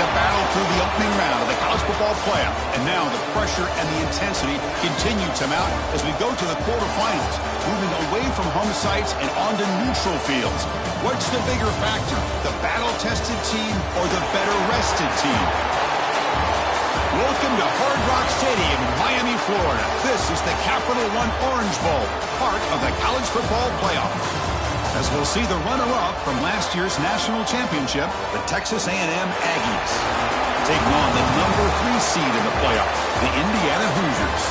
a battle through the opening round of the college football playoff. And now the pressure and the intensity continue to mount as we go to the quarterfinals, moving away from home sites and onto neutral fields. What's the bigger factor, the battle-tested team or the better-rested team? Welcome to Hard Rock Stadium in Miami, Florida. This is the Capital One Orange Bowl, part of the college football playoff. As we'll see the runner-up from last year's national championship, the Texas A&M Aggies, taking on the number 3 seed in the playoff, the Indiana Hoosiers.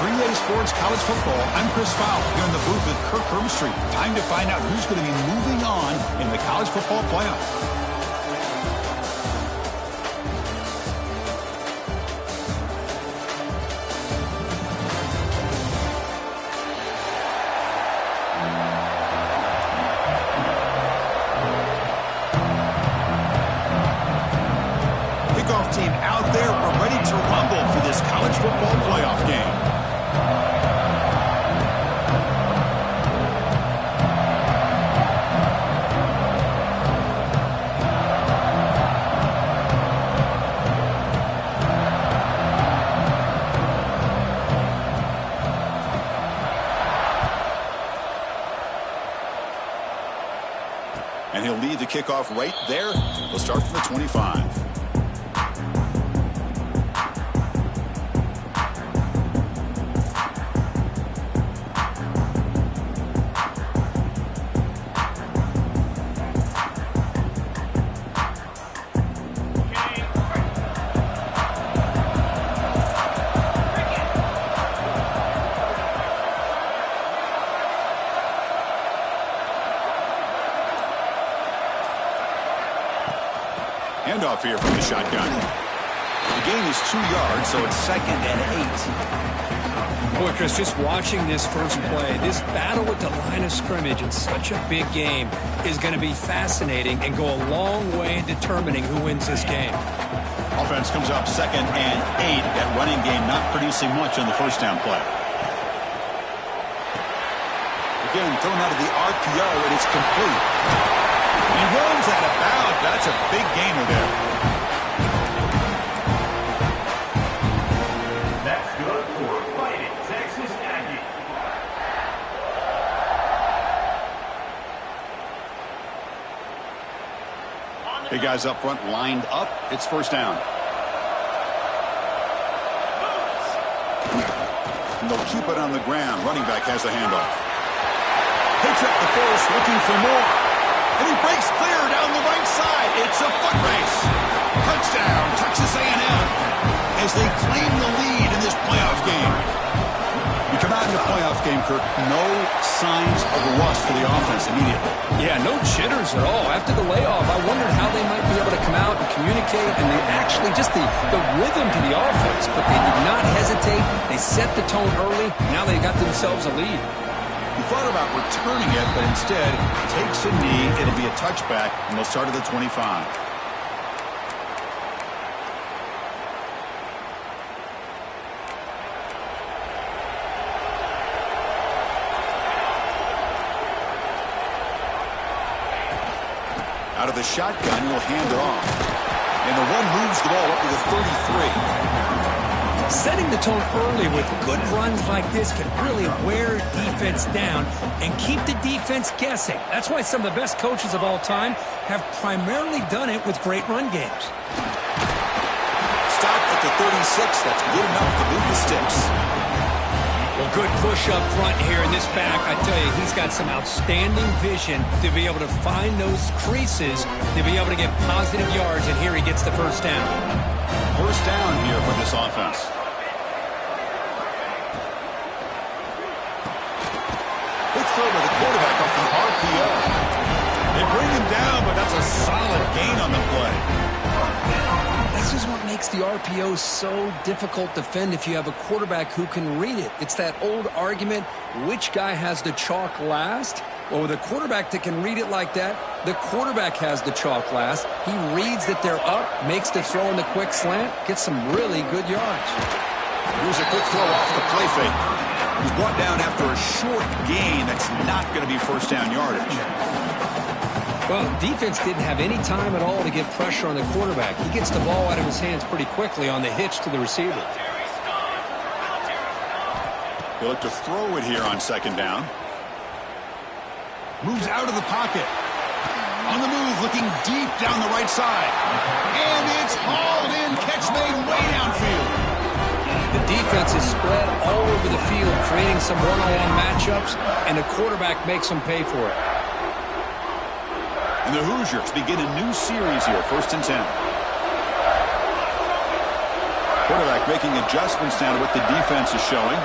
3A Sports College Football, I'm Chris Fowler here in the booth with Kirk Herbstreit. Time to find out who's going to be moving on in the college football playoff. Team out there, we're ready to rumble for this college football playoff game. And he'll lead the kickoff right there. We'll start from the 25. Handoff here from the shotgun. The gain is 2 yards, so it's 2nd and 8. Boy, Chris, just watching this first play, this battle at the line of scrimmage in such a big game is going to be fascinating and go a long way in determining who wins this game. Offense comes up 2nd and 8. That running game not producing much on the first down play. Again, thrown out of the RPO, and it's complete. He runs out of bounds. That's a big gainer there. That's good for Fighting Texas Aggie. Hey, guys up front lined up. It's first down. And they'll keep it on the ground. Running back has the handoff. Picks up the force, looking for more. And he breaks clear down the right side. It's a foot race. Touchdown, Texas A&M, as they claim the lead in this playoff game. You come out in the playoff game, Kirk, no signs of rust for the offense immediately. Yeah, no jitters at all. After the layoff, I wondered how they might be able to come out and communicate, and they actually just the rhythm to the offense, but they did not hesitate. They set the tone early. Now they got themselves a lead. He thought about returning it, but instead takes a knee. It'll be a touchback, and they'll start at the 25. Out of the shotgun, he'll hand it off. And the run moves the ball up to the 33. Setting the tone early with good runs like this can really wear defense down and keep the defense guessing. That's why some of the best coaches of all time have primarily done it with great run games. Stop at the 36. That's good enough to move the sticks. Well, good push up front here in this back. I tell you, he's got some outstanding vision to be able to find those creases, to be able to get positive yards, and here he gets the first down. First down here for this offense. Let's throw to the quarterback off the RPO. They bring him down, but that's a solid gain on the play. This is what makes the RPO so difficult to defend if you have a quarterback who can read it. It's that old argument, which guy has the chalk last? Well, with a quarterback that can read it like that, the quarterback has the chalk last. He reads that they're up, makes the throw in the quick slant, gets some really good yards. Here's a quick throw off the play fake. He's brought down after a short gain that's not going to be first down yardage. Well, defense didn't have any time at all to get pressure on the quarterback. He gets the ball out of his hands pretty quickly on the hitch to the receiver. He'll look to throw it here on second down. Moves out of the pocket. On the move, looking deep down the right side. And it's hauled in. Catch made way downfield. The defense is spread all over the field, creating some one-on-one matchups, and the quarterback makes them pay for it. And the Hoosiers begin a new series here, 1st and 10. Quarterback making adjustments now to what the defense is showing.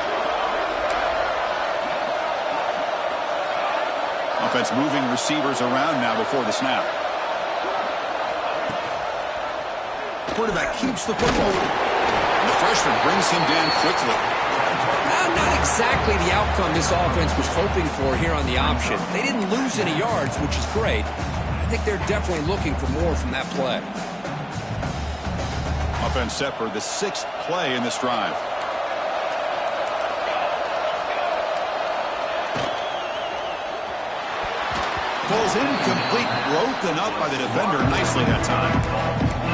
Offense moving receivers around now before the snap. Quarterback keeps the football. And the freshman brings him down quickly. Not exactly the outcome this offense was hoping for here on the option. They didn't lose any yards, which is great. I think they're definitely looking for more from that play. Offense set for the 6th play in this drive. Ball's incomplete, broken up by the defender nicely that time.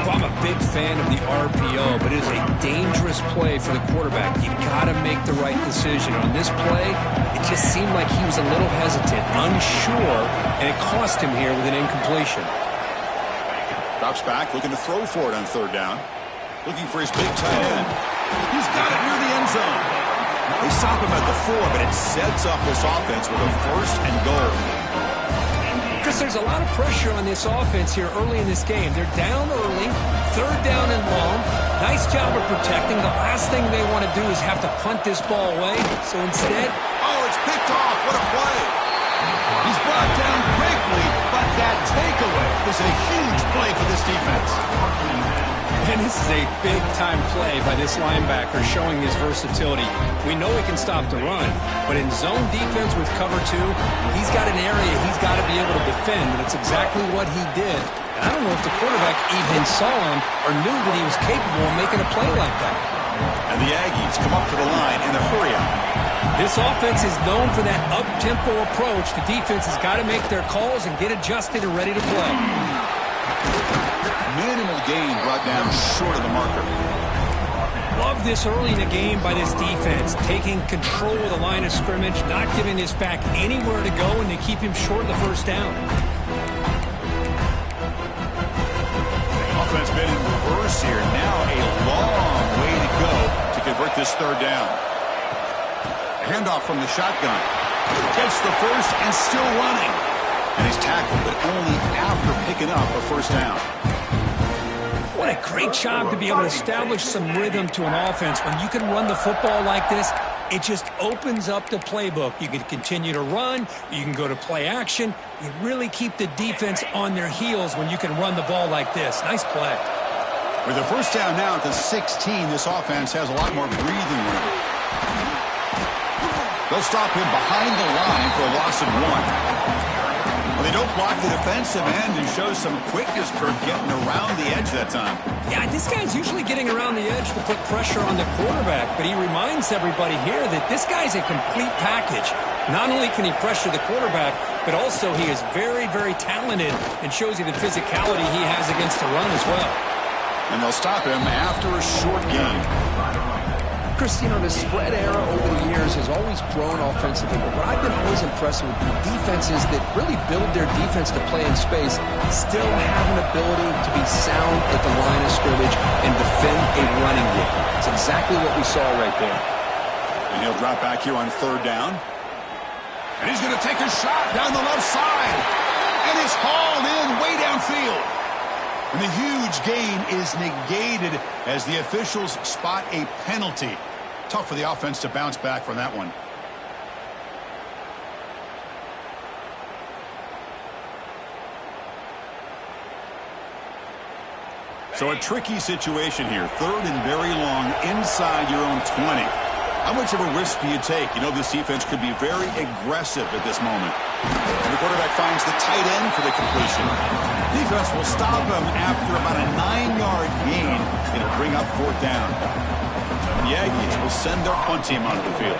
Well, I'm a big fan of the RPO, but it is a dangerous play for the quarterback. You've got to make the right decision. On this play, it just seemed like he was a little hesitant, unsure, and it cost him here with an incompletion. Drops back, looking to throw for it on 3rd down. Looking for his big tight end. He's got it near the end zone. They stop him at the 4, but it sets up this offense with a 1st and goal. Chris, there's a lot of pressure on this offense here early in this game. They're down early, 3rd down and long. Nice job of protecting. The last thing they want to do is have to punt this ball away. So instead... Oh, it's picked off. What a play. He's brought down quickly, but that takeaway is a huge play for this defense. And this is a big-time play by this linebacker showing his versatility. We know he can stop the run, but in zone defense with cover 2, he's got an area he's got to be able to defend, and it's exactly what he did. And I don't know if the quarterback even saw him or knew that he was capable of making a play like that. And the Aggies come up to the line in a hurry-up. This offense is known for that up-tempo approach. The defense has got to make their calls and get adjusted and ready to play. Minimal gain brought down short of the marker. Love this early in the game by this defense, taking control of the line of scrimmage, not giving this back anywhere to go, and they keep him short of the 1st down. Offense been in reverse here. Now a long way to go to convert this 3rd down. Handoff from the shotgun. Gets the 1st and still running. And he's tackled, but only after picking up a 1st down. What a great job to be able to establish some rhythm to an offense. When you can run the football like this, it just opens up the playbook. You can continue to run. You can go to play action. You really keep the defense on their heels when you can run the ball like this. Nice play. With a 1st down now at the 16, this offense has a lot more breathing room. They'll stop him behind the line for a loss of 1. Well, they don't block the defensive end and show some quickness, Kirk, getting around the edge that time. Yeah, this guy's usually getting around the edge to put pressure on the quarterback, but he reminds everybody here that this guy's a complete package. Not only can he pressure the quarterback, but also he is very, very talented and shows you the physicality he has against the run as well. And they'll stop him after a short gain. Chris, you know, the spread era over the years has always grown offensively, but what I've been always impressed with the defenses that really build their defense to play in space still have an ability to be sound at the line of scrimmage and defend a running game. It's exactly what we saw right there. And he'll drop back here on 3rd down. And he's going to take a shot down the left side. And it's hauled in way downfield. And the huge gain is negated as the officials spot a penalty. Tough for the offense to bounce back from that one. So a tricky situation here. 3rd and very long inside your own 20. How much of a risk do you take? You know this defense could be very aggressive at this moment. And the quarterback finds the tight end for the completion. Defense will stop him after about a 9-yard gain. It'll bring up 4th down. The Aggies will send their punt team onto the field.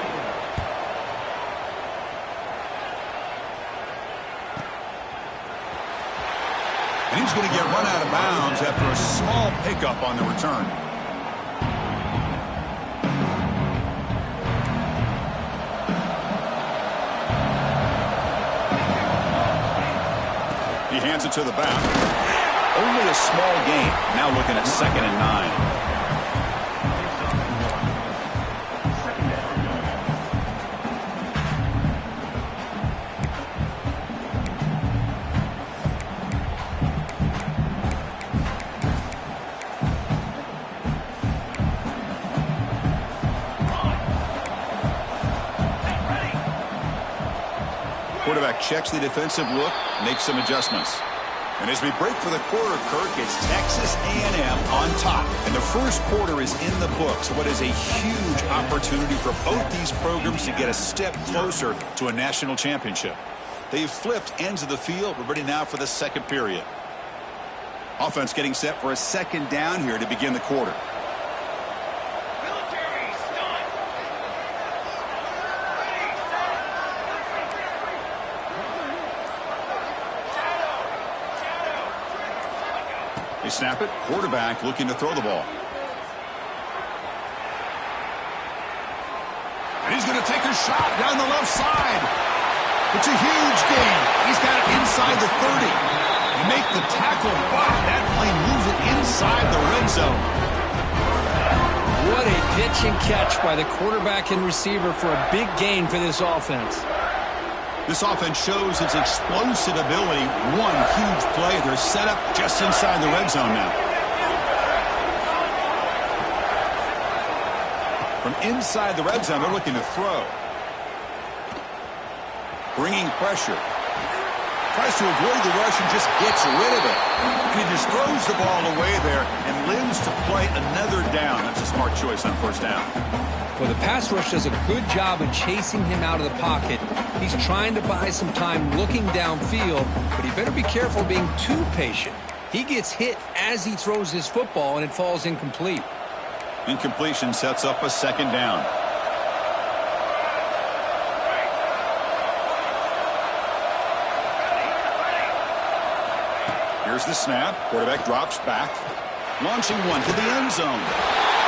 And he's going to get run out of bounds after a small pickup on the return. He hands it to the back. Only a small gain. Now looking at 2nd and 9. Quarterback checks the defensive look, makes some adjustments. And as we break for the quarter, Kirk, it's Texas A&M on top. And the first quarter is in the books. What is a huge opportunity for both these programs to get a step closer to a national championship. They've flipped ends of the field. We're ready now for the second period. Offense getting set for a 2nd down here to begin the quarter. They snap it. Quarterback looking to throw the ball. And he's going to take a shot down the left side. It's a huge gain. He's got it inside the 30. You make the tackle, but that plane moves it inside the red zone. What a pitch and catch by the quarterback and receiver for a big gain for this offense. This offense shows its explosive ability. One huge play. They're set up just inside the red zone now. From inside the red zone, they're looking to throw. Bringing pressure. Tries to avoid the rush and just gets rid of it. And he just throws the ball away there and lives to play another down. That's a smart choice on 1st down. Well, the pass rush does a good job of chasing him out of the pocket. He's trying to buy some time looking downfield, but he better be careful being too patient. He gets hit as he throws his football, and it falls incomplete. Incompletion sets up a 2nd down. Here's the snap. Quarterback drops back. Launching one to the end zone.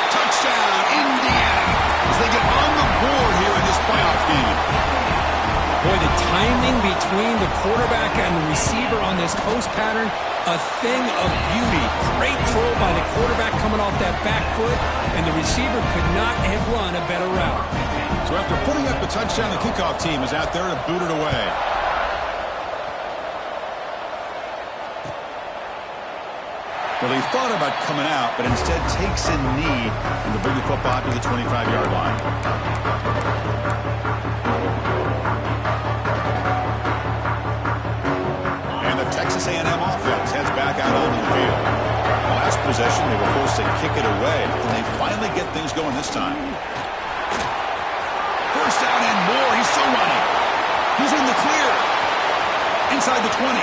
Touchdown, Indiana, as they get on the board here in this playoff game. Boy, the timing between the quarterback and the receiver on this post pattern, a thing of beauty. Great throw by the quarterback coming off that back foot, and the receiver could not have run a better route. So after putting up the touchdown, the kickoff team is out there to boot it away. Well, he thought about coming out, but instead takes a knee and will bring the football to the 25-yard line. And the Texas A&M offense heads back out onto the field. Last possession, they were forced to kick it away, and they finally get things going this time. 1st down and more. He's still running. He's in the clear. Inside the 20.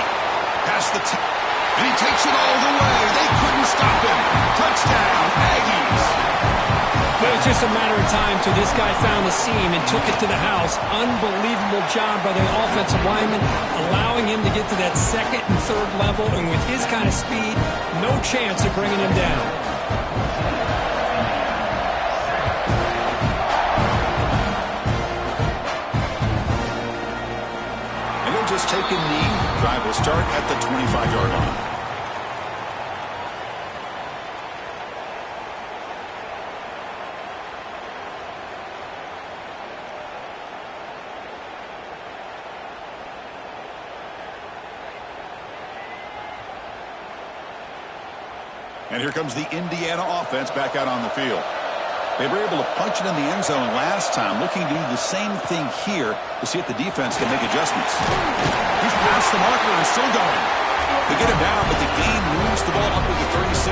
Past the 10. And he takes it all the way. They couldn't stop him. Touchdown, Aggies. But it's just a matter of time till this guy found the seam and took it to the house. Unbelievable job by the offensive lineman, allowing him to get to that 2nd and 3rd level. And with his kind of speed, no chance of bringing him down. And he'll just take a knee. Drive will start at the 25-yard line. And here comes the Indiana offense back out on the field. They were able to punch it in the end zone last time, looking to do the same thing here to see if the defense can make adjustments. He's past the marker and still going. They get him down, but the gain moves the ball up to the 36.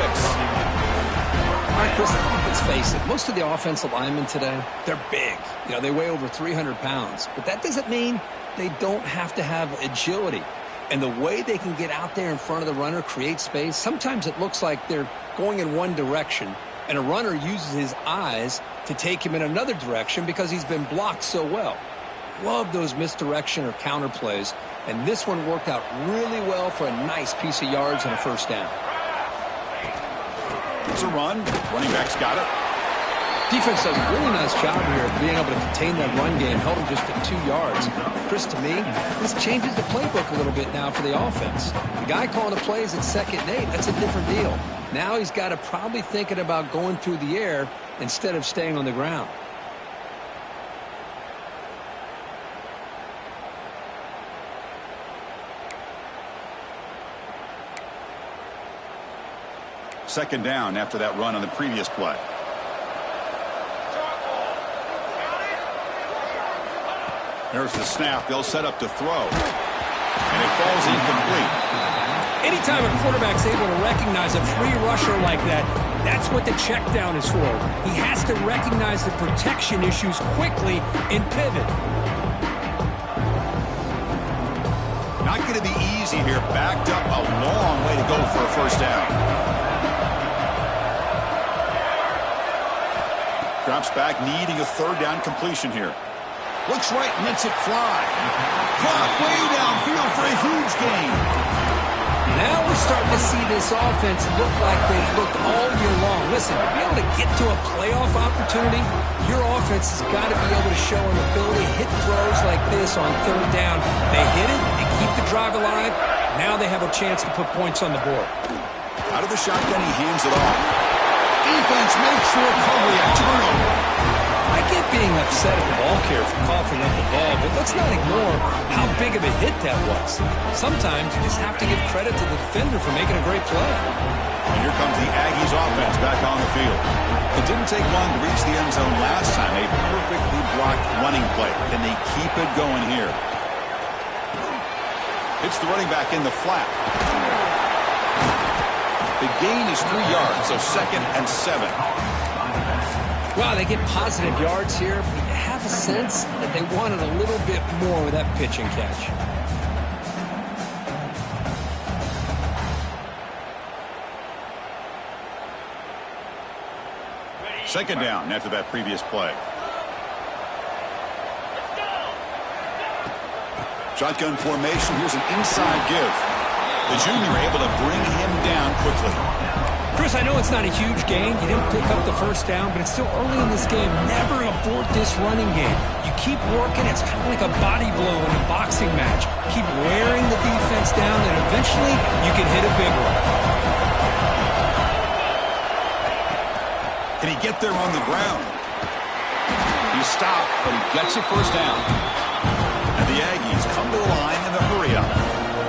All right, Chris, let's face it. Most of the offensive linemen today, they're big. You know, they weigh over 300 pounds. But that doesn't mean they don't have to have agility. And the way they can get out there in front of the runner, create space, sometimes it looks like they're going in one direction, and a runner uses his eyes to take him in another direction because he's been blocked so well. Love those misdirection or counter plays And this one worked out really well for a nice piece of yards and a first down. It's a run. Running back's got it. Defense does a really nice job here of being able to contain that run game, held him just at 2 yards. Chris, to me, this changes the playbook a little bit now for the offense. The guy calling the plays at 2nd and 8, that's a different deal. Now he's got to probably thinking about going through the air instead of staying on the ground. Second down after that run on the previous play. There's the snap. They'll set up to throw. And it falls incomplete. Anytime a quarterback's able to recognize a free rusher like that, that's what the check down is for. He has to recognize the protection issues quickly and pivot. Not going to be easy here. Backed up a long way to go for a first down. Drops back, needing a 3rd down completion here. Looks right, lets it fly. Caught way downfield for a huge gain. Now we're starting to see this offense look like they've looked all year long. Listen, to be able to get to a playoff opportunity, your offense has got to be able to show an ability to hit throws like this on 3rd down. They hit it, they keep the drive alive. Now they have a chance to put points on the board. Out of the shotgun, he hands it off. Defense makes the recovery, a turnover. I get being upset at the ball carrier for coughing up the ball, but let's not ignore how big of a hit that was. Sometimes you just have to give credit to the defender for making a great play. And here comes the Aggies offense back on the field. It didn't take long to reach the end zone last time. A perfectly blocked running play. Can they keep it going here? It's the running back in the flat. The gain is 3 yards, so 2nd and 7. Well, they get positive yards here, but you have a sense that they wanted a little bit more with that pitch and catch. Second down after that previous play. Shotgun formation. Here's an inside give. The junior able to bring him down quickly. Chris, I know it's not a huge gain. You didn't pick up the first down, but it's still early in this game. Never abort this running game. You keep working. It's kind of like a body blow in a boxing match. Keep wearing the defense down, and eventually you can hit a big one. Can he get there on the ground? He stopped, but he gets a first down. And the Aggies come to the line in a hurry-up.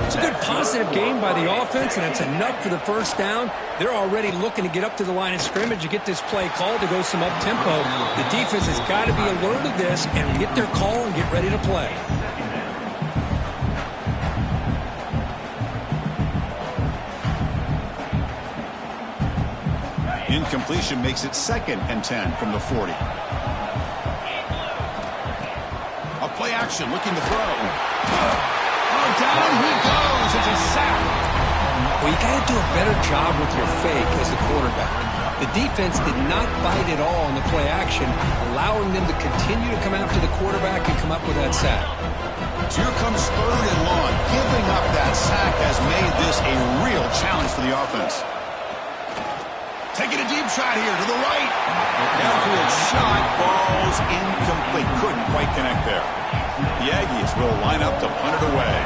It's a good positive game by the offense, and it's enough for the first down. They're already looking to get up to the line of scrimmage and get this play called to go some up-tempo. The defense has got to be alert to this and get their call and get ready to play. Incompletion makes it 2nd and 10 from the 40. A play action looking to throw. Down he goes. It's a sack. Well, you got to do a better job with your fake as the quarterback. The defense did not bite at all on the play action, allowing them to continue to come after the quarterback and come up with that sack. So here comes 3rd and long. Giving up that sack has made this a real challenge for the offense. Taking a deep shot here to the right. Downfield shot falls incomplete. Couldn't quite connect there. The Aggies will line up to punt it away.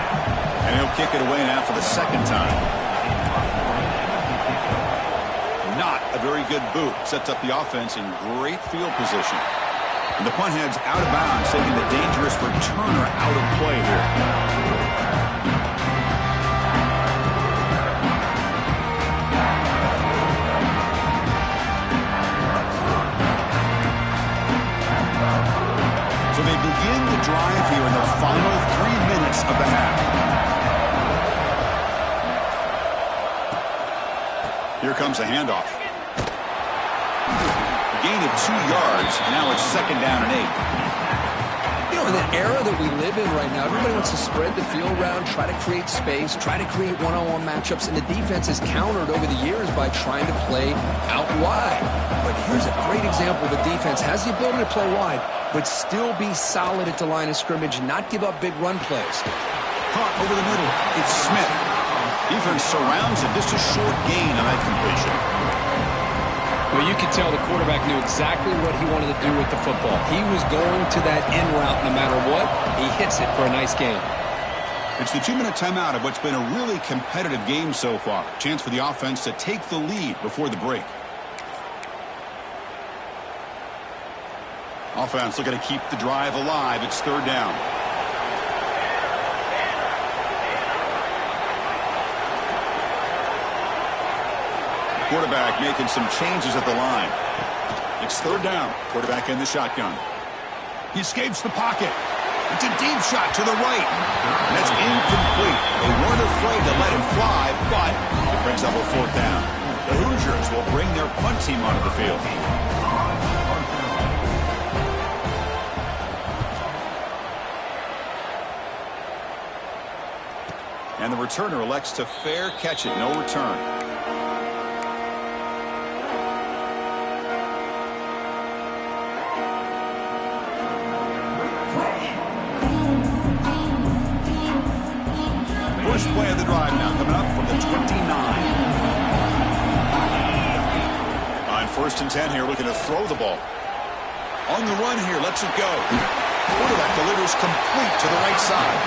And he'll kick it away now for the 2nd time. Not a very good boot. Sets up the offense in great field position. And the punt heads out of bounds, taking the dangerous returner out of play here. So they begin the drive here in the final 3 minutes of the half. Here comes a handoff. Gain of 2 yards. Now it's 2nd down and 8. You know, in the era that we live in right now, everybody wants to spread the field around, try to create space, try to create one-on-one matchups, and the defense has countered over the years by trying to play out wide. But here's a great example. The defense has the ability to play wide, but still be solid at the line of scrimmage and not give up big run plays. Caught over the middle. It's Smith. Defense surrounds him. Just a short gain on that completion. Well, you could tell the quarterback knew exactly what he wanted to do with the football. He was going to that end route no matter what. He hits it for a nice gain. It's the 2-minute timeout of what's been a really competitive game so far. Chance for the offense to take the lead before the break. Offense looking to keep the drive alive. It's third down. Quarterback making some changes at the line. It's third down. Quarterback in the shotgun. He escapes the pocket. It's a deep shot to the right. And that's incomplete. They weren't afraid to let him fly, but it brings up a fourth down. The Hoosiers will bring their punt team onto the field. And the returner elects to fair catch it. No return. First play of the drive now coming up from the 29. On 1st and 10 here, looking to throw the ball. On the run here, lets it go. Quarterback delivers complete to the right side.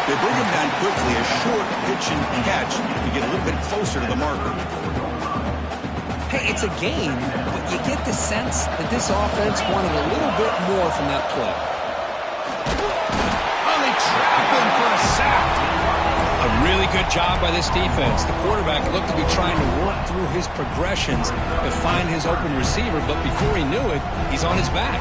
They bring him down quickly, a short pitch and catch to get a little bit closer to the marker. Hey, it's a game, but you get the sense that this offense wanted a little bit more from that play. Oh, they trap him for a sack. A really good job by this defense. The quarterback looked to be trying to work through his progressions to find his open receiver, but before he knew it, he's on his back.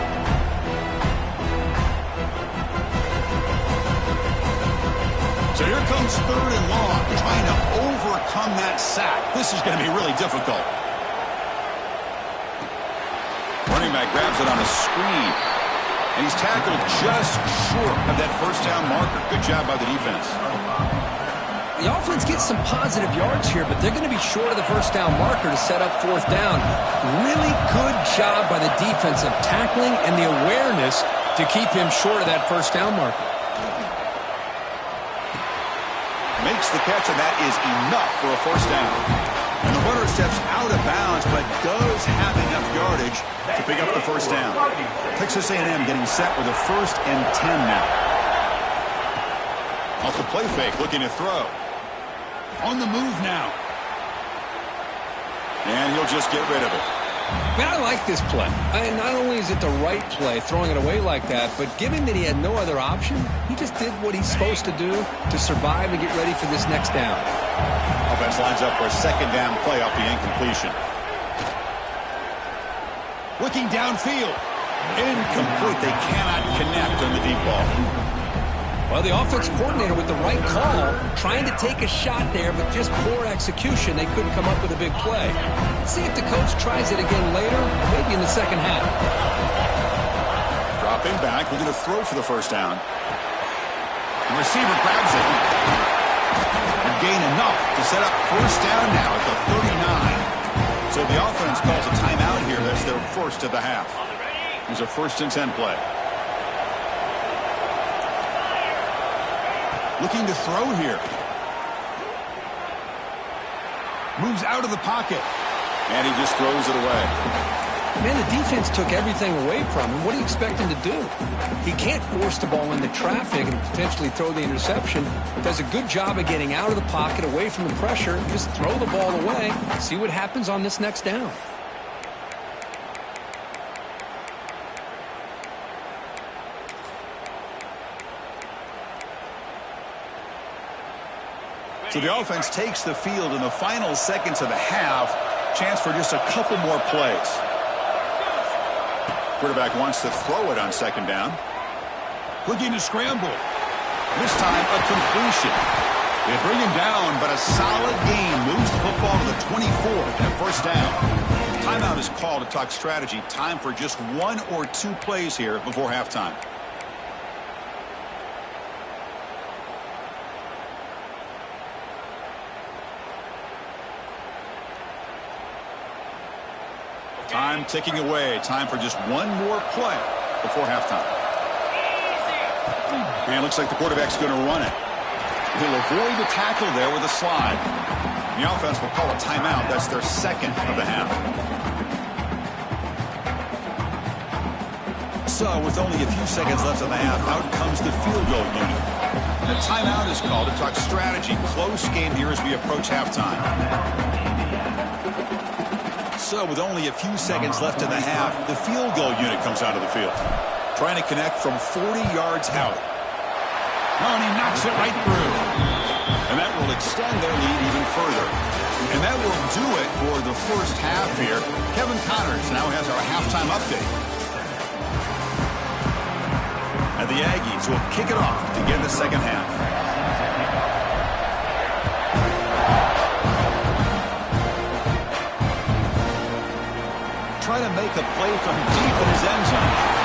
So here comes third and long, trying to overcome that sack. This is going to be really difficult. Running back grabs it on a screen, and he's tackled just short of that first down marker. Good job by the defense. The offense gets some positive yards here, but they're going to be short of the first down marker to set up fourth down. Really good job by the defense of tackling and the awareness to keep him short of that first down marker. Makes the catch, and that is enough for a first down. And the runner steps out of bounds, but does have enough yardage to pick up the first down. Texas A&M getting set with a 1st and 10 now. Off the play fake, looking to throw. On the move now. And he'll just get rid of it. Man, I like this play. Not only is it the right play, throwing it away like that, but given that he had no other option, he just did what he's supposed to do to survive and get ready for this next down. Offense lines up for a second down play off the incompletion. Looking downfield. Incomplete. They cannot connect on the deep ball. Well, the offense coordinator with the right call, trying to take a shot there, but just poor execution. They couldn't come up with a big play. Let's see if the coach tries it again later, or maybe in the second half. Dropping back, looking to throw for the first down. The receiver grabs it. And gain enough to set up first down now at the 39. So the offense calls a timeout here. That's their first of the half. Here's a 1st and 10 play. Looking to throw here. Moves out of the pocket. And he just throws it away. Man, the defense took everything away from him. What do you expect him to do? He can't force the ball into traffic and potentially throw the interception. Does a good job of getting out of the pocket, away from the pressure. Just throw the ball away. See what happens on this next down. So the offense takes the field in the final seconds of the half. Chance for just a couple more plays. Quarterback wants to throw it on second down. Looking to scramble. This time a completion. They bring him down, but a solid gain moves the football to the 24 and a first down. Timeout is called to talk strategy. Time for just 1 or 2 plays here before halftime. Time ticking away. Time for just 1 more play before halftime. And it looks like the quarterback's going to run it. He'll avoid the tackle there with a slide. The offense will call a timeout. That's their second of the half. So, with only a few seconds left in the half, out comes the field goal unit. And a timeout is called to talk strategy. Close game here as we approach halftime. So, with only a few seconds left in the half, the field goal unit comes out of the field. Trying to connect from 40 yards out. Oh, and he knocks it right through. And that will extend their lead even further. And that will do it for the first half here. Kevin Connors now has our halftime update. And the Aggies will kick it off to begin the second half. Trying to make a play from deep in his end zone.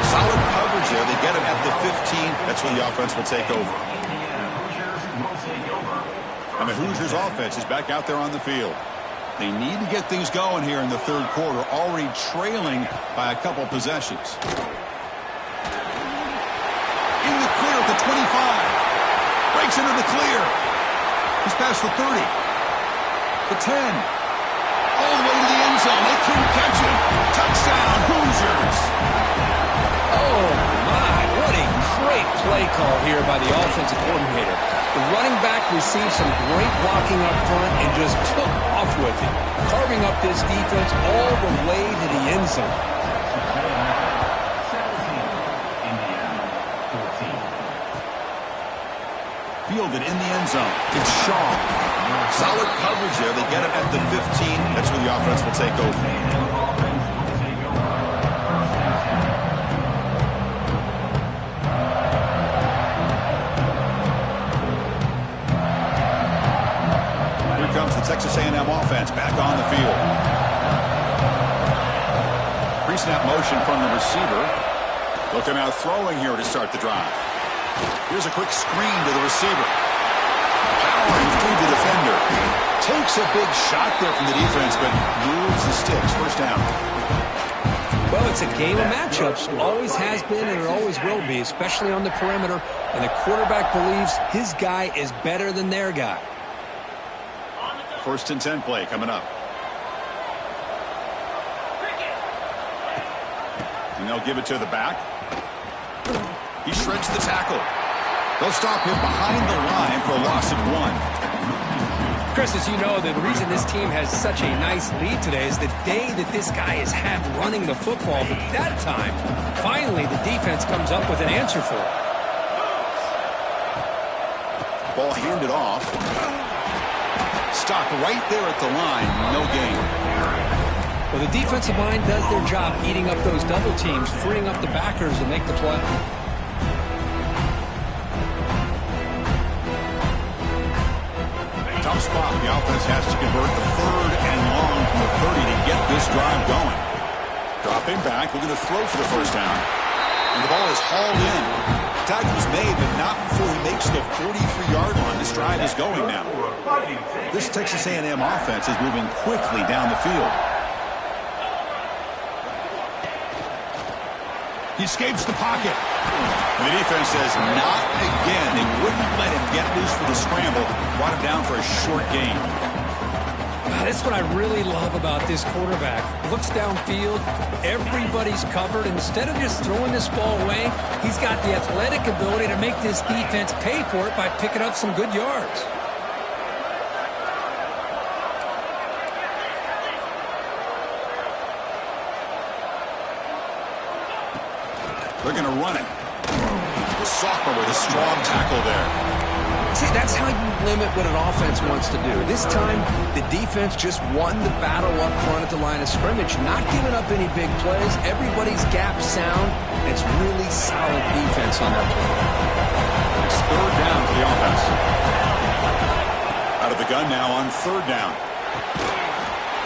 Solid coverage there. They get him at the 15. That's when the offense will take over. And the Hoosiers offense is back out there on the field. They need to get things going here in the third quarter, already trailing by a couple possessions. In the clear at the 25. Breaks into the clear. He's past the 30. The 10. All the way to the end zone. They couldn't catch him. Touchdown, Hoosiers. Oh, my. What a great play call here by the offensive coordinator. The running back received some great blocking up front and just took off with it, carving up this defense all the way to the end zone. Fielded in the end zone. It's Shaw. Solid coverage there. They get it at the 15. That's where the offense will take over. Comes the Texas A&M offense back on the field. Pre-snap motion from the receiver. Looking out throwing here to start the drive. Here's a quick screen to the receiver. Powering through the defender. Takes a big shot there from the defense, but moves the sticks. First down. Well, it's a game of matchups. Always has been and it always will be, especially on the perimeter. And the quarterback believes his guy is better than their guy. First and 10 play coming up. And they'll give it to the back. He shreds the tackle. They'll stop him behind the line for a loss of 1. Chris, as you know, the reason this team has such a nice lead today is the day that this guy has had running the football. But that time, finally, the defense comes up with an answer for it. Ball handed off. Stopped right there at the line. No gain. Well, the defensive line does their job eating up those double teams, freeing up the backers to make the play. Tough spot. The offense has to convert the third and long from the 30 to get this drive going. Dropping back. We're going to throw for the first down. And the ball is hauled in. Tackle was made, but not before he makes the 43-yard line. This drive is going now. This Texas A&M offense is moving quickly down the field. He escapes the pocket. And the defense says, not again. They wouldn't let him get loose for the scramble. Brought him down for a short gain. That's what I really love about this quarterback. Looks downfield, everybody's covered. Instead of just throwing this ball away, he's got the athletic ability to make this defense pay for it by picking up some good yards. They're going to run it. Sophomore with a strong tackle there. See, that's how you limit what an offense wants to do. This time, the defense just won the battle up front at the line of scrimmage, not giving up any big plays. Everybody's gap sound. It's really solid defense on that play. It's third down for the offense. Out of the gun now on third down.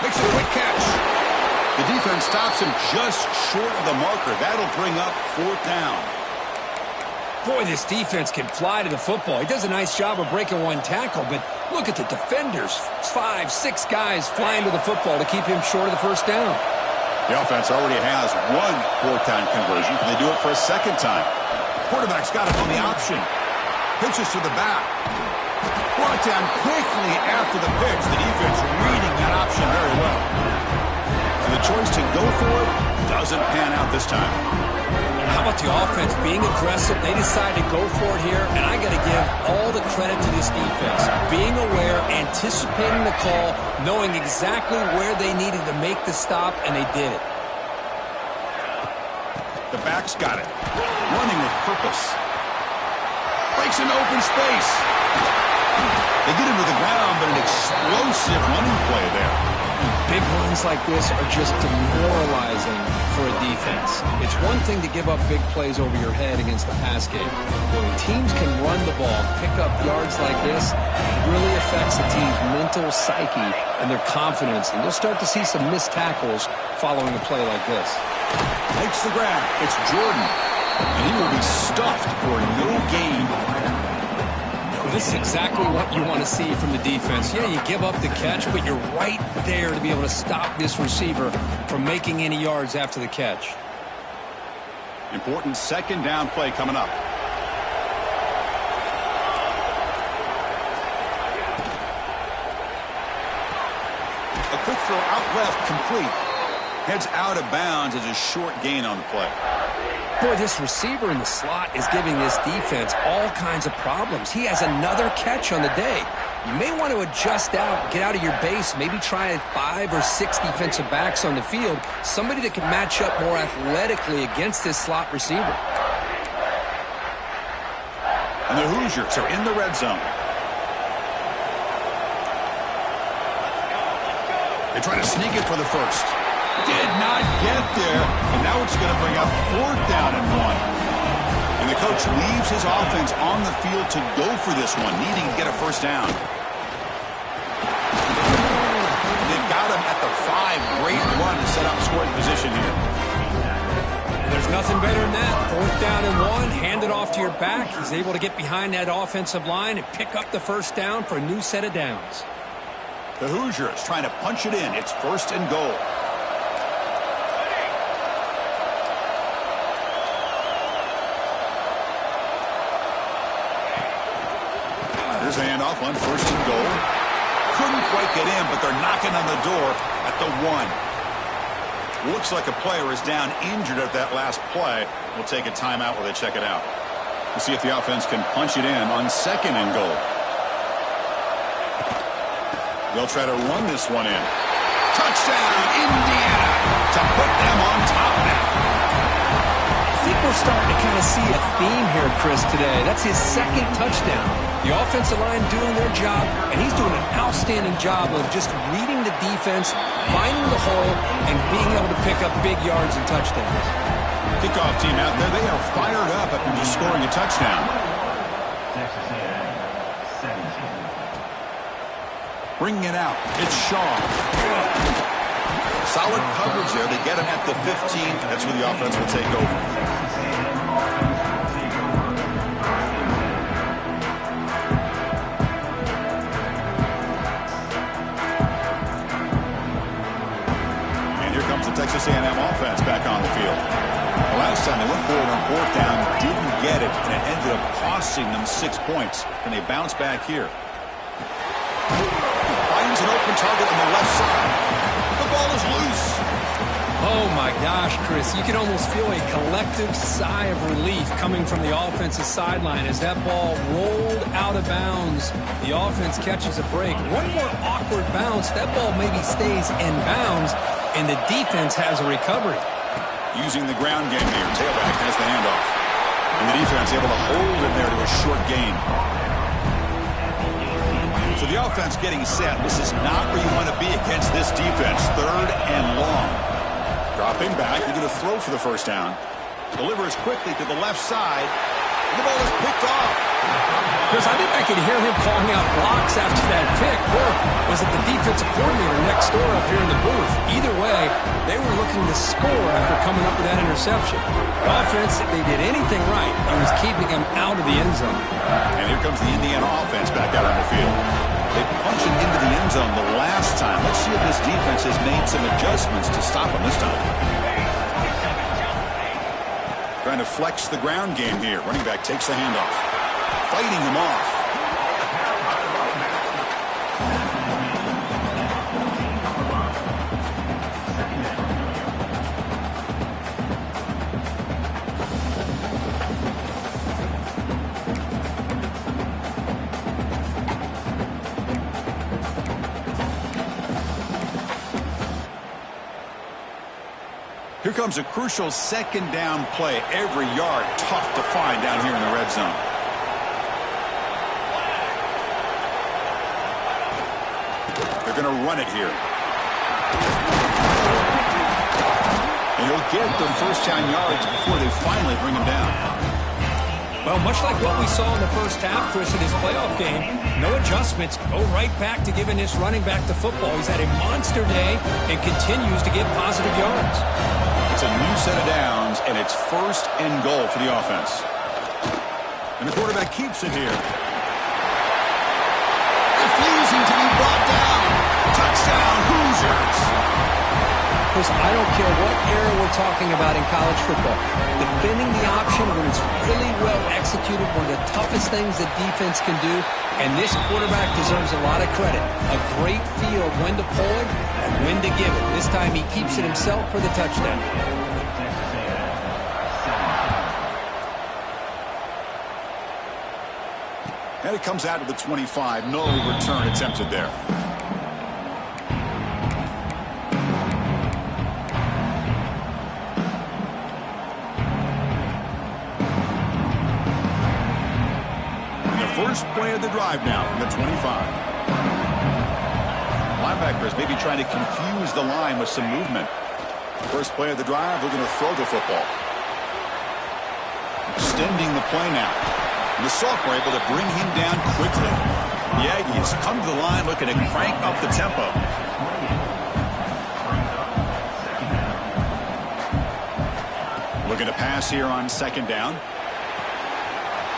Makes a quick catch. The defense stops him just short of the marker. That'll bring up fourth down. Boy, this defense can fly to the football. He does a nice job of breaking one tackle, but look at the defenders. 5, 6 guys flying to the football to keep him short of the first down. The offense already has one fourth-down conversion. Can they do it for a second time? Quarterback's got it on the option. Pitches to the back. Brought down quickly after the pitch. The defense reading that option very well. And the choice to go for it doesn't pan out this time. How about the offense being aggressive? They decided to go for it here, and I got to give all the credit to this defense. Being aware, anticipating the call, knowing exactly where they needed to make the stop, and they did it. The back's got it. Running with purpose. Breaks into open space. They get him to the ground, but an explosive running play there. Big runs like this are just demoralizing for a defense. It's one thing to give up big plays over your head against the pass game. When teams can run the ball, pick up yards like this, it really affects the team's mental psyche and their confidence. And you'll start to see some missed tackles following a play like this. Makes the grab. It's Jordan. And he will be stuffed for no gain. Well, this is exactly what you want to see from the defense. Yeah, you give up the catch, but you're right there to be able to stop this receiver from making any yards after the catch. Important second down play coming up. A quick throw out left, complete. Heads out of bounds as a short gain on the play. Boy, this receiver in the slot is giving this defense all kinds of problems. He has another catch on the day. You may want to adjust out, get out of your base, maybe try 5 or 6 defensive backs on the field, somebody that can match up more athletically against this slot receiver. And the Hoosiers are in the red zone. They try to sneak it for the first. Did not get there, and now it's going to bring up 4th down and 1. And the coach leaves his offense on the field to go for this one, needing to get a first down. They've got him at the 5. Great run to set up scoring position here. And there's nothing better than that. 4th down and 1, hand it off to your back. He's able to get behind that offensive line and pick up the first down for a new set of downs. The Hoosiers trying to punch it in. It's 1st and goal. Here's a handoff on 1st and goal. Couldn't quite get in, but they're knocking on the door at the 1. Looks like a player is down injured at that last play. We'll take a timeout while they check it out. We'll see if the offense can punch it in on 2nd and goal. They'll try to run this one in. Touchdown, Indiana, to put them on top now. I think we're starting to kind of see a theme here, Chris, today. That's his 2nd touchdown. The offensive line doing their job, and he's doing an outstanding job of just reading the defense, finding the hole, and being able to pick up big yards and touchdowns. Kickoff team out there, they are fired up after just scoring a touchdown. Bringing it out, it's Shaw. Solid coverage there. They get him at the 15. That's where the offense will take over. The Texas A&M offense back on the field. The last time they went for it on 4th down, didn't get it, and it ended up costing them 6 points. And they bounce back here. Finds an open target on the left side. The ball is loose. Oh my gosh, Chris, you can almost feel a collective sigh of relief coming from the offensive sideline as that ball rolled out of bounds. The offense catches a break. One more awkward bounce, that ball maybe stays in bounds, and the defense has a recovery. Using the ground game here, tailback has the handoff. And the defense able to hold him there to a short gain. So the offense getting set. This is not where you want to be against this defense. 3rd and long. Dropping back, they're going to throw for the first down. Delivers quickly to the left side. And the ball is picked off. Chris, I think I could hear him calling out blocks after that pick. Or was it the defensive coordinator next door up here in the booth? Either way, they were looking to score after coming up with that interception. The offense, if they did anything right, it was keeping him out of the end zone. And here comes the Indiana offense back out on the field. They punched it into the end zone the last time. Let's see if this defense has made some adjustments to stop them this time. Trying to flex the ground game here. Running back takes the handoff. Fighting him off. Here comes a crucial second down play. Every yard tough to find down here in the red zone. They're going to run it here. And he'll get the first down yards before they finally bring him down. Well, much like what we saw in the first half, Chris, in his playoff game, no adjustments, go right back to giving this running back the football. He's had a monster day and continues to get positive yards. It's a new set of downs, and it's first and goal for the offense. And the quarterback keeps it here. Refusing to be brought down. Touchdown, Hoosiers. Chris, I don't care what era we're talking about in college football. Defending the option when it's really well executed, one of the toughest things that defense can do, and this quarterback deserves a lot of credit. A great feel of when to pull it and when to give it. This time he keeps it himself for the touchdown. And it comes out to the 25. No return attempted there. First play of the drive now from the 25. Linebackers maybe trying to confuse the line with some movement. First play of the drive, they're going to throw the football. Extending the play now. And the Sophomore able to bring him down quickly. The Aggies come to the line looking to crank up the tempo. Looking to pass here on second down.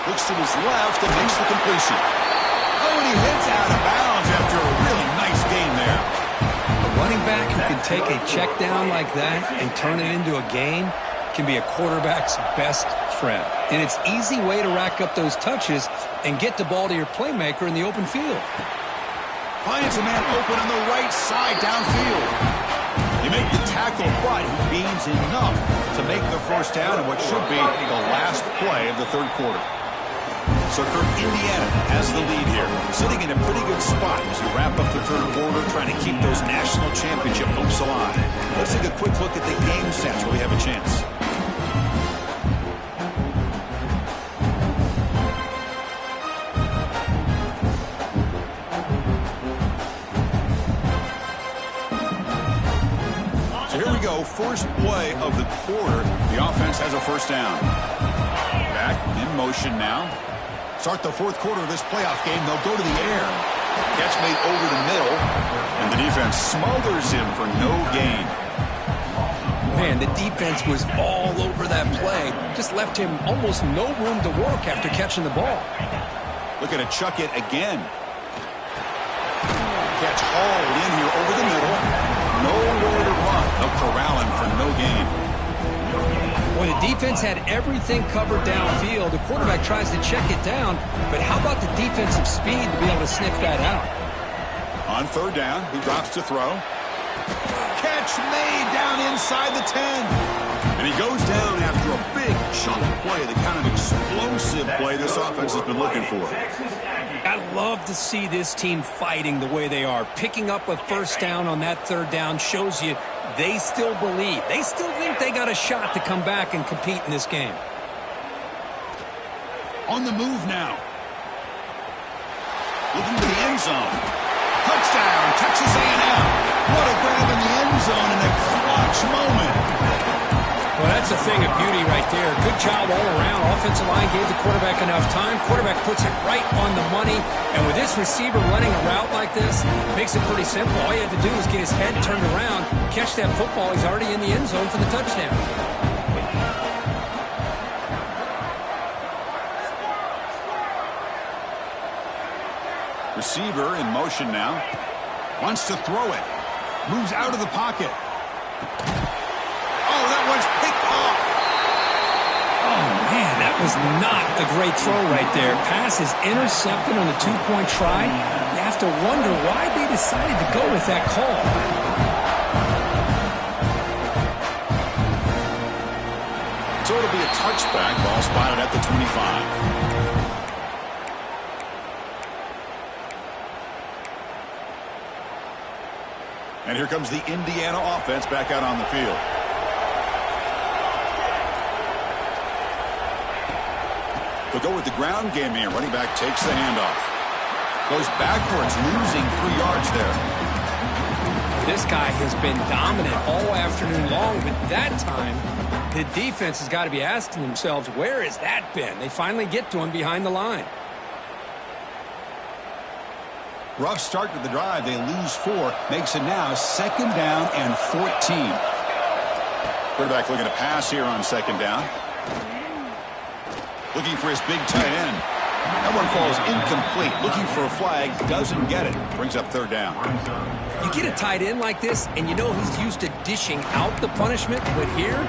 Looks to his left and makes the completion. Oh, and he heads out of bounds after a really nice gain there. A running back who can take a check down like that and turn it into a gain can be a quarterback's best friend. And it's an easy way to rack up those touches and get the ball to your playmaker in the open field. Finds a man open on the right side downfield. You make the tackle, but he gains enough to make the first down in what should be the last play of the third quarter. So Kirk, Indiana has the lead here, sitting in a pretty good spot as we wrap up the third quarter, trying to keep those national championship hopes alive. Let's take a quick look at the game stats where we have a chance. So here we go, first play of the quarter. The offense has a first down. Back in motion now. Start the fourth quarter of this playoff game. They'll go to the air. Catch made over the middle. And the defense smothers him for no gain. Man, the defense was all over that play. Just left him almost no room to work after catching the ball. Looking to chuck it again. Catch hauled in here over the middle. Nowhere to run. They'll corral him for no gain. When the defense had everything covered downfield, the quarterback tries to check it down, but how about the defensive speed to be able to sniff that out? On third down, he drops to throw. Catch made down inside the 10. And he goes down after a big chunk play, the kind of explosive play this offense has been looking for. I love to see this team fighting the way they are. Picking up a first down on that third down shows you they still believe. They still think they got a shot to come back and compete in this game. On the move now. Looking to the end zone. Touchdown, Texas A&M. What a grab in the end zone in a clutch moment. Well, that's a thing of beauty right there. Good job all around. Offensive line gave the quarterback enough time. Quarterback puts it right on the money. And with this receiver running a route like this, makes it pretty simple. All you have to do is get his head turned around, catch that football. He's already in the end zone for the touchdown. Receiver in motion now. Wants to throw it. Moves out of the pocket. Oh, that one's picked off. Oh, man, that was not a great throw right there. Pass is intercepted on the two-point try. You have to wonder why they decided to go with that call. So it'll be a touchback. Ball spotted at the 25. And here comes the Indiana offense back out on the field. They'll go with the ground game here. Running back takes the handoff. Goes backwards, losing 3 yards there. This guy has been dominant all afternoon long, but that time, the defense has got to be asking themselves, where has that been? They finally get to him behind the line. Rough start to the drive. They lose 4. Makes it now 2nd down and 14. Quarterback looking to pass here on 2nd down. Looking for his big tight end. That one falls incomplete. Looking for a flag. Doesn't get it. Brings up 3rd down. You get a tight end like this, and you know he's used to dishing out the punishment, but here,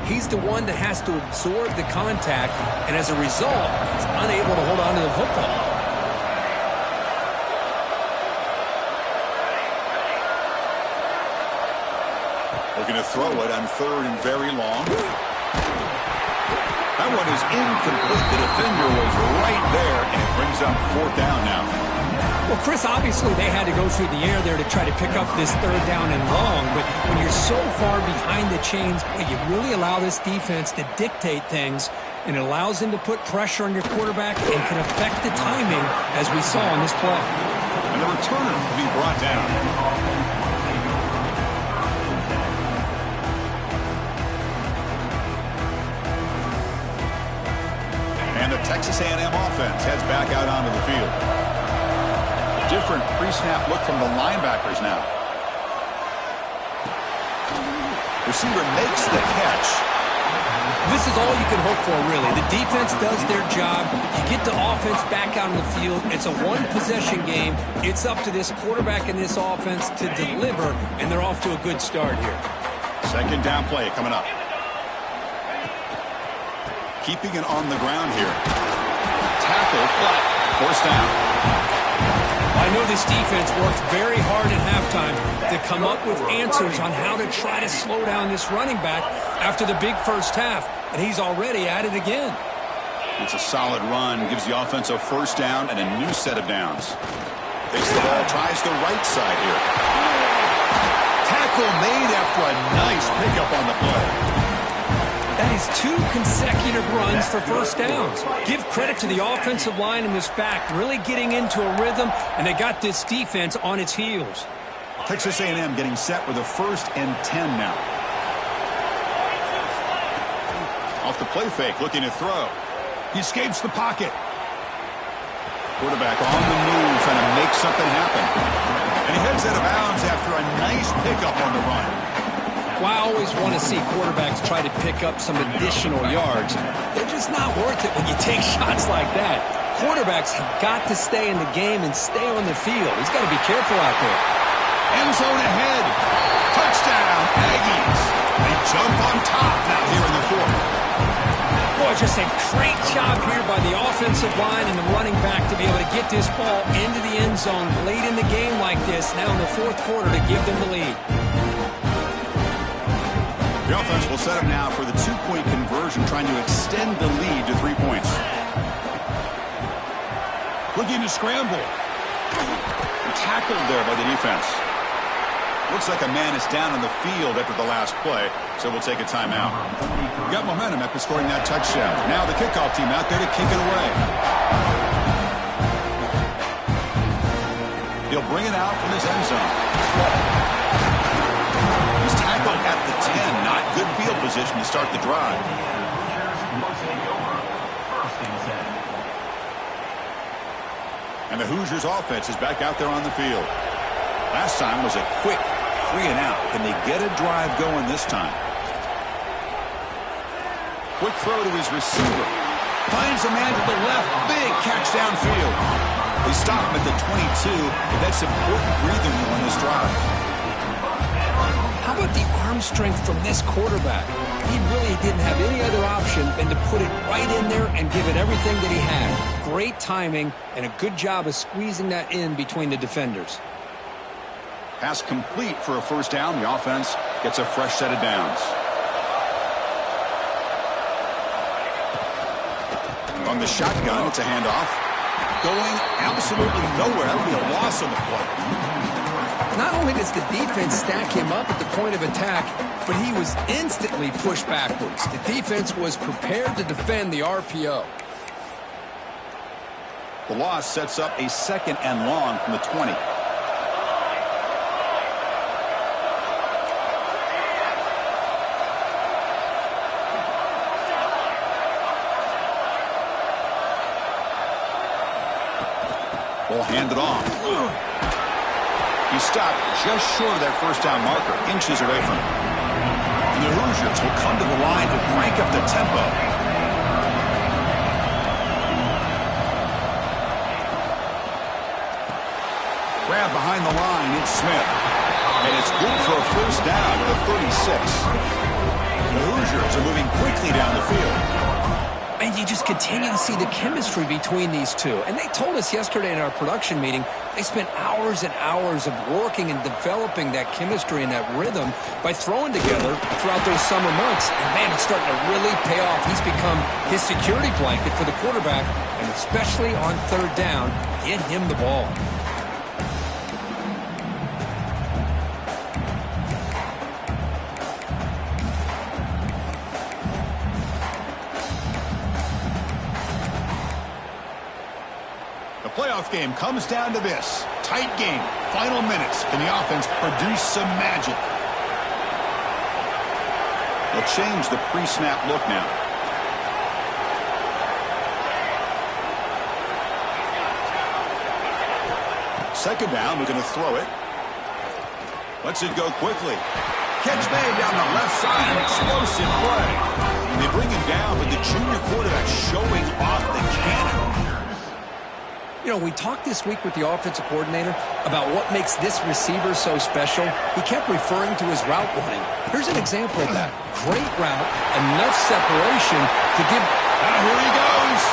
he's the one that has to absorb the contact, and as a result, he's unable to hold on to the football. Looking to throw it on 3rd and very long. That one is incomplete. The defender was right there, and it brings up 4th down now. Well, Chris, obviously they had to go through the air there to try to pick up this 3rd down and long, but when you're so far behind the chains, you really allow this defense to dictate things, and it allows them to put pressure on your quarterback and can affect the timing, as we saw on this play. And the returner will be brought down. And the Texas A&M offense heads back out onto the field. Different pre-snap look from the linebackers now. Receiver makes the catch. This is all you can hope for, really. The defense does their job. You get the offense back out on the field. It's a one-possession game. It's up to this quarterback and this offense to deliver, and they're off to a good start here. 2nd down play coming up. Keeping it on the ground here. Tackle, but 1st down. I know this defense worked very hard at halftime to come up with answers on how to try to slow down this running back after the big first half, and he's already at it again. It's a solid run, gives the offense a 1st down and a new set of downs. Takes the ball, tries the right side here. Tackle made after a nice pickup on the play. That is 2 consecutive runs for 1st downs. Give credit to the offensive line and this back really getting into a rhythm, and they got this defense on its heels. Texas A&M getting set with a 1st and 10 now. Off the play fake, looking to throw. He escapes the pocket. Quarterback on the move, trying to make something happen. And he heads out of bounds after a nice pickup on the run. Well, I always want to see quarterbacks try to pick up some additional yards. They're just not worth it when you take shots like that. Quarterbacks have got to stay in the game and stay on the field. He's got to be careful out there. End zone ahead. Touchdown, Aggies. They jump on top now here in the 4th. Boy, just a great job here by the offensive line and the running back to be able to get this ball into the end zone late in the game like this, now in the 4th quarter, to give them the lead. The offense will set up now for the 2-point conversion, trying to extend the lead to 3 points. Looking to scramble. Tackled there by the defense. Looks like a man is down on the field after the last play, so we'll take a timeout. Got momentum after scoring that touchdown. Now the kickoff team out there to kick it away. He'll bring it out from his end zone. He's tackled at the 10. Not good field position to start the drive. And the Hoosiers offense is back out there on the field. Last time was a quick 3 and out. Can they get a drive going this time? Quick throw to his receiver. Finds a man to the left. Big catch downfield. They stop him at the 22. But that's important breathing room on this drive. How about the arm strength from this quarterback? He really didn't have any other option than to put it right in there and give it everything that he had. Great timing and a good job of squeezing that in between the defenders. Pass complete for a first down. The offense gets a fresh set of downs. On the shotgun, it's a handoff. Going absolutely nowhere. That would be a loss on the play. Not only does the defense stack him up at the point of attack, but he was instantly pushed backwards. The defense was prepared to defend the RPO. The loss sets up a 2nd and long from the 20. Ball handed off. He stopped just short of that first down marker, inches away from it. And the Hoosiers will come to the line to crank up the tempo. Grab behind the line, it's Smith. And it's good for a first down at the 36. The Hoosiers are moving quickly down the field. And you just continue to see the chemistry between these two. And they told us yesterday in our production meeting, they spent hours and hours of working and developing that chemistry and that rhythm by throwing together throughout those summer months. And man, it's starting to really pay off. He's become his security blanket for the quarterback, and especially on third down, get him the ball. Playoff game comes down to this. Tight game. Final minutes. Can the offense produce some magic? They'll change the pre-snap look now. Second down. We're going to throw it. Lets it go quickly. Catch made down the left side. Explosive play. And they bring him down, but the junior quarterback showing off the cannon. You know, we talked this week with the offensive coordinator about what makes this receiver so special. He kept referring to his route running. Here's an example of that. Great route, enough separation to give... Here he goes.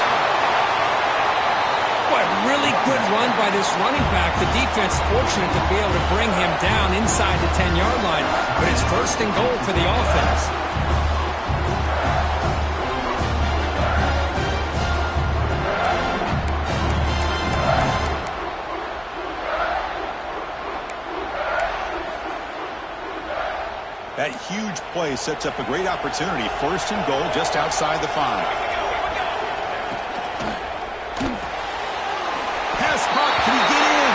Boy, really good run by this running back. The defense fortunate to be able to bring him down inside the 10-yard line. But it's 1st and goal for the offense. That huge play sets up a great opportunity. 1st and goal just outside the 5. Pass caught. Can he get in?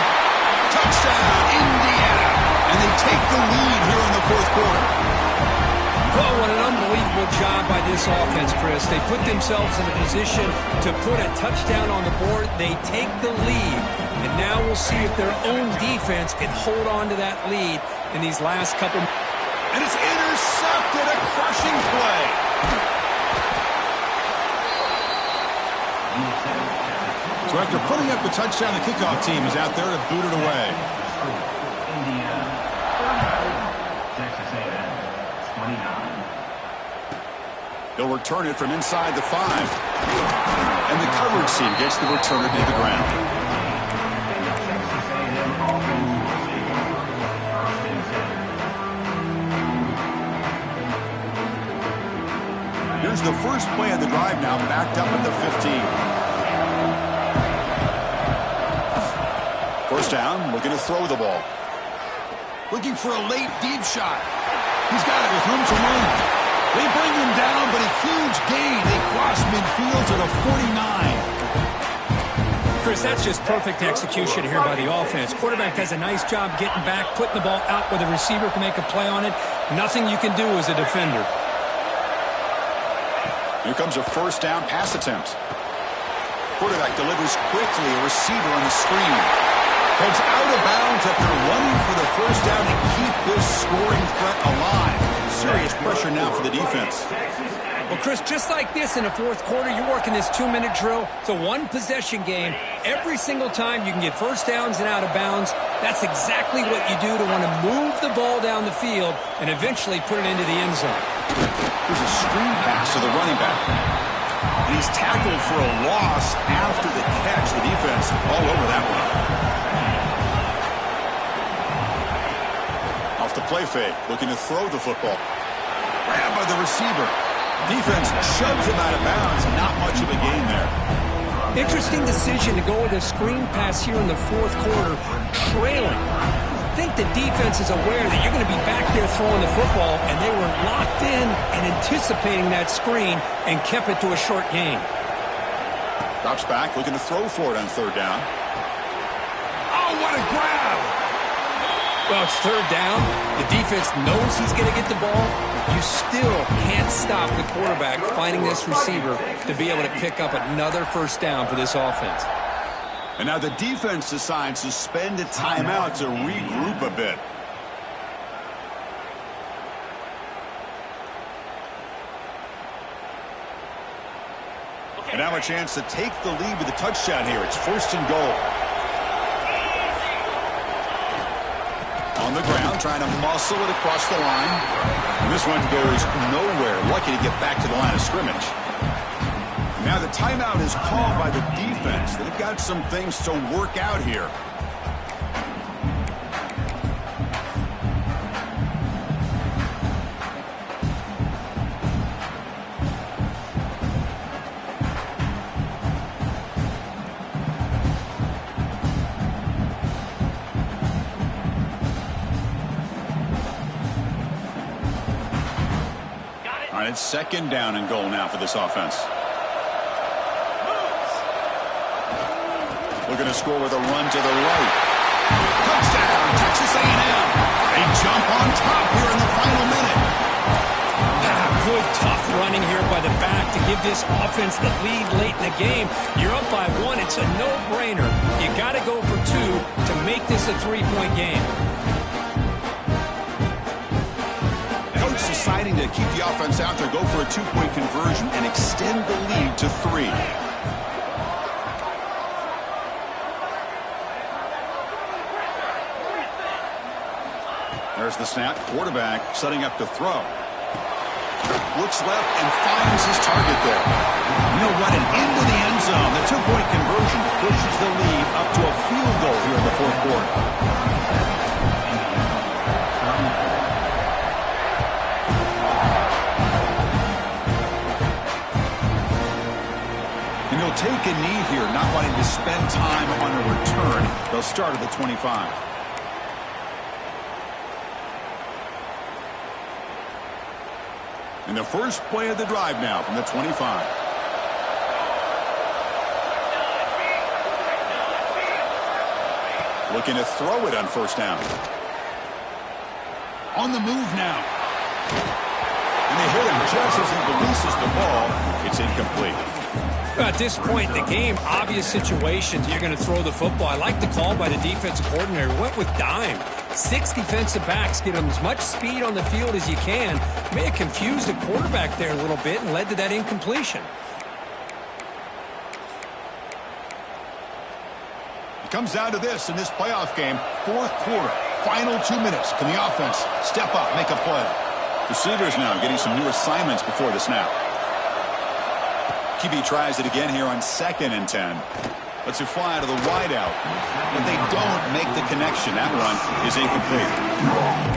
Touchdown, Indiana. And they take the lead here in the 4th quarter. Oh, what an unbelievable job by this offense, Chris. They put themselves in a position to put a touchdown on the board. They take the lead. And now we'll see if their own defense can hold on to that lead in these last couple. And it's intercepted, a crushing play. So after putting up the touchdown, the kickoff team is out there to boot it away. They'll return it from inside the 5. And the coverage team gets the returner to the ground. Here's the first play of the drive now, backed up at the 15. First down, we're going to throw the ball. Looking for a late deep shot. He's got it with room to run. They bring him down, but a huge gain. They cross midfield to the 49. Chris, that's just perfect execution here by the offense. Quarterback does a nice job getting back, putting the ball out where the receiver can make a play on it. Nothing you can do as a defender. Here comes a first down pass attempt. Quarterback delivers quickly, a receiver on the screen. Heads out of bounds after running for the first down to keep this scoring threat alive. Serious pressure now for the defense. Well, Chris, just like this in the fourth quarter, you're working this 2-minute drill. It's a one-possession game. Every single time you can get first downs and out of bounds, that's exactly what you do to want to move the ball down the field and eventually put it into the end zone. Here's a screen pass to the running back. And he's tackled for a loss after the catch. The defense all over that one. Off the play fake, looking to throw the football. Grabbed by the receiver. Defense shoves him out of bounds. Not much of a gain there. Interesting decision to go with a screen pass here in the fourth quarter, trailing. I think the defense is aware that you're going to be back there throwing the football, and they were locked in and anticipating that screen and kept it to a short gain. Drops back, looking to throw for it on third down. Oh, what a grab! Well, it's third down. The defense knows he's going to get the ball. You still can't stop the quarterback finding this receiver to be able to pick up another first down for this offense. And now the defense decides to spend a timeout to regroup a bit. And now a chance to take the lead with a touchdown here. It's first and goal. On the ground, trying to muscle it across the line. And this one goes nowhere. Lucky to get back to the line of scrimmage. Now the timeout is called by the defense. They've got some things to work out here. All right, it's second down and goal now for this offense. Looking to score with a run to the right. Touchdown, Texas A&M. They jump on top here in the final minute. Good, tough running here by the back to give this offense the lead late in the game. You're up by one. It's a no-brainer. You got to go for two to make this a three-point game. Coach deciding to keep the offense out there, go for a two-point conversion, and extend the lead to 3. There's the snap. Quarterback setting up to throw. Looks left and finds his target there. He'll run it into the end zone. The two-point conversion pushes the lead up to a field goal here in the fourth quarter. And he'll take a knee here, not wanting to spend time on a return. They'll start at the 25. And the first play of the drive now from the 25. Looking to throw it on first down. On the move now. And they hit him just as he releases the ball. It's incomplete. At this point in the game, obvious situations, you're going to throw the football. I like the call by the defensive coordinator. Went with dime. 6 defensive backs, get them as much speed on the field as you can. May have confused the quarterback there a little bit and led to that incompletion. It comes down to this in this playoff game. Fourth quarter, final 2 minutes. Can the offense step up, make a play? Receivers now getting some new assignments before the snap. QB tries it again here on 2nd and 10. Lets it fly to the wideout. But they don't make the connection. That one is incomplete.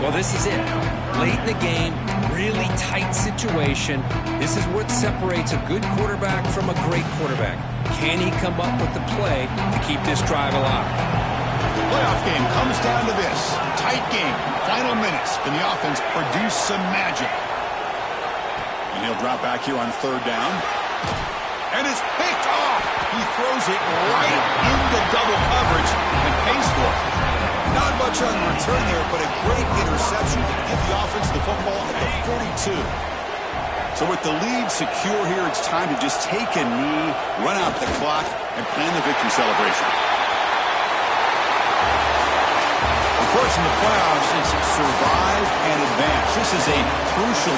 Well, this is it. Late in the game, really tight situation. This is what separates a good quarterback from a great quarterback. Can he come up with the play to keep this drive alive? Playoff game comes down to this. Tight game. Final minutes. Can the offense produce some magic? And he'll drop back here on 3rd down. And it's picked off. He throws it right into double coverage and pays for it. Not much on the return there, but a great interception to give the offense the football at the 42. So with the lead secure here, it's time to just take a knee, run out the clock, and plan the victory celebration. Of course, in the playoffs, it's survive and advance. This is a crucial